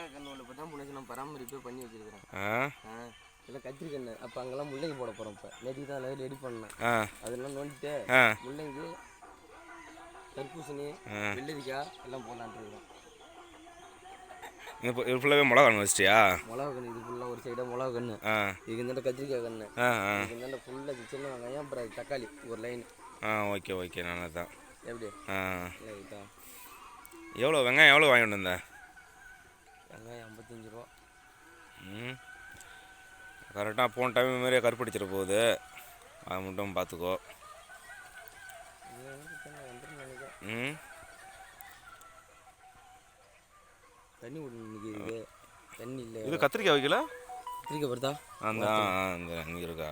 மாங்காய் கன்று இப்போ தான் முன்னாடி நான் பராமரிப்பே பண்ணி வச்சுருக்கிறேன். இல்லை கத்திரிக்கண்ணு அப்போ அங்கெல்லாம் முள்ளங்கி போட போகிறோம். இப்போ நேற்றுக்கு தான் எல்லாம் ரெடி பண்ணேன். அதெல்லாம் நோண்டிட்டு முள்ளங்கி தர்பூசணி வெள்ளரிக்காய் எல்லாம் போடலான்ட்டு இருக்கிறோம். இது ஃபுல்லாகவே மிளகா கன்று வச்சிட்டியா? மிளகா கன்று இது ஃபுல்லாக ஒரு சைடாக மிளகா கன்று, இதுக்கு இந்த கத்திரிக்காய் கன்று, இதுக்கு இந்த ஃபுல்லாக சின்ன வெங்காயம், அப்புறம் தக்காளி ஒரு லைன். ஓகே ஓகே நல்லா தான். எப்படி தான் எவ்வளோ வெங்காயம் எவ்வளோ வாங்கிட்டு வந்தேன்? வெங்காயம் 55 ரூபா. கரெக்டாக போன டைம் மாதிரியே கருப்படிச்சிட போகுது, அதை மட்டும் பார்த்துக்கோ. தண்ணி விட்டு தண்ணி இல்லை. இது கத்திரிக்காய் வைக்கல? கத்திரிக்காய் வருதா? அந்த அங்கே இருக்கா?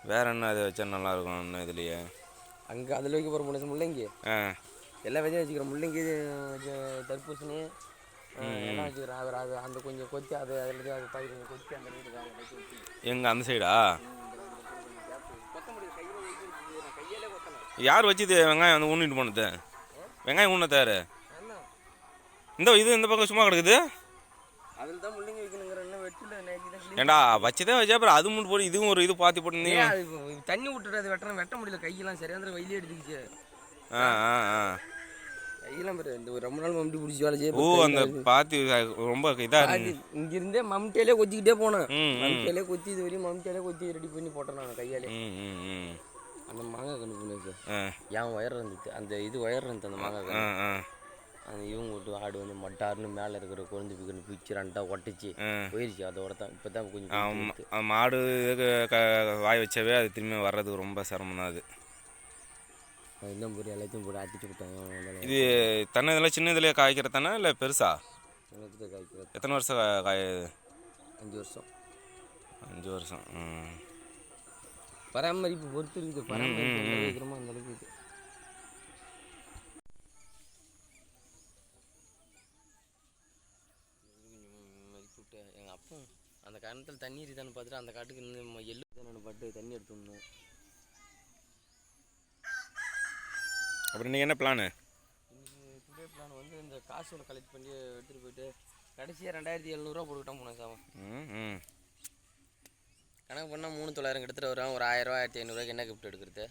வேற என்ன அதை வச்சா நல்லா இருக்கும் இன்னும் இதுலையே? அங்கே அதில் வைக்க போகிற முன்னாடி முள்ளங்கி எல்லா விதையும் வச்சுக்கிறோம். முள்ளங்கி தர்பூசணி எல்லாம் வச்சுக்கிறோம். அது அந்த கொஞ்சம் கொத்தி அது அதில் அது பாதி கொஞ்சம் கொத்தி அந்த வீடு எங்கே அந்த சைடா? யார் வச்சுது வெங்காயம் வந்து ஊனிட்டு போனது? வெங்காயம் ஊன தயார் இந்த பக்கம் சும்மா கிடக்குது. அதில் தான் முள்ளங்கி வைக்கணுங்கிற வெட்டில் ஏண்டா வச்சுதான் வச்சா அப்புறம் அது மட்டும் போட்டு இதுவும் ஒரு இது பார்த்து போட்டுருந்தீங்க. தண்ணி விட்டுட்டு அது வெட்ட முடியல. கையெல்லாம் சரியான வெயிலே எடுத்துக்கிச்சு. கையெல்லாம் இந்த ரொம்ப நாள் மம்டி பிடிச்சி வேலை செய்ய. அந்த பாத்தி ரொம்ப இதாக இங்கிருந்தே மம்டியாலே கொத்திக்கிட்டே போனேன். மம்டியாலே கொத்தி இது வரையும் மம்டியாலே கொத்தி ரெடி பண்ணி போட்டேன் நான் கையாலே. அந்த மாங்காய் கன்று பண்ணி ஏன் ஒயர் இருந்துச்சு, அந்த இது ஒயர் இருந்துச்சு அந்த மாங்காய் கன்று. அந்த இவங்க விட்டு ஆடு வந்து மட்டாருன்னு மேலே இருக்கிற குழந்தை பிக்கணும் பிச்சு ரெண்டா ஒட்டிச்சு போயிடுச்சு. அதோட தான் இப்போ தான் கொஞ்சம் மாடு வாய் வச்சவே அது திரும்பி வர்றதுக்கு ரொம்ப சிரமம் தான். அது இன்னும் போய் எல்லாத்தையும் போட்டு அடிச்சு விட்டாங்க. இது தென்னை இதெல்லாம் சின்ன இதுலேயே காய்க்கிற தானே இல்லை பெருசா? சின்னத்துக்கு காய்க்கிறது. எத்தனை வருஷம் காய்? 5 வருஷம். 5 வருஷம். பராமரிப்பு பொறுத்து இருக்குது. பராமரிப்பு வைக்கிறோமோ அந்த அளவுக்கு இருக்குது. எங்கள் அப்பா அந்த காரணத்தில் தண்ணி இருக்கான்னு பார்த்துட்டு அந்த காட்டுக்கு இன்னும் எள்ளு தானே பட்டு தண்ணி எடுத்துடணும். அப்புறம் நீங்கள் என்ன பிளானு? டுடே பிளான் வந்து இந்த காசோட கலெக்ட் பண்ணி எடுத்துகிட்டு போயிட்டு கடைசியாக 2700 போட்டுக்கிட்டோம் போனேன் சாமன். கணக்கு பண்ணால் 3900 எடுத்துகிட்டு வரோம். ஒரு 1000 ரூபா 1500 என்ன கிஃப்ட் எடுக்கிறது?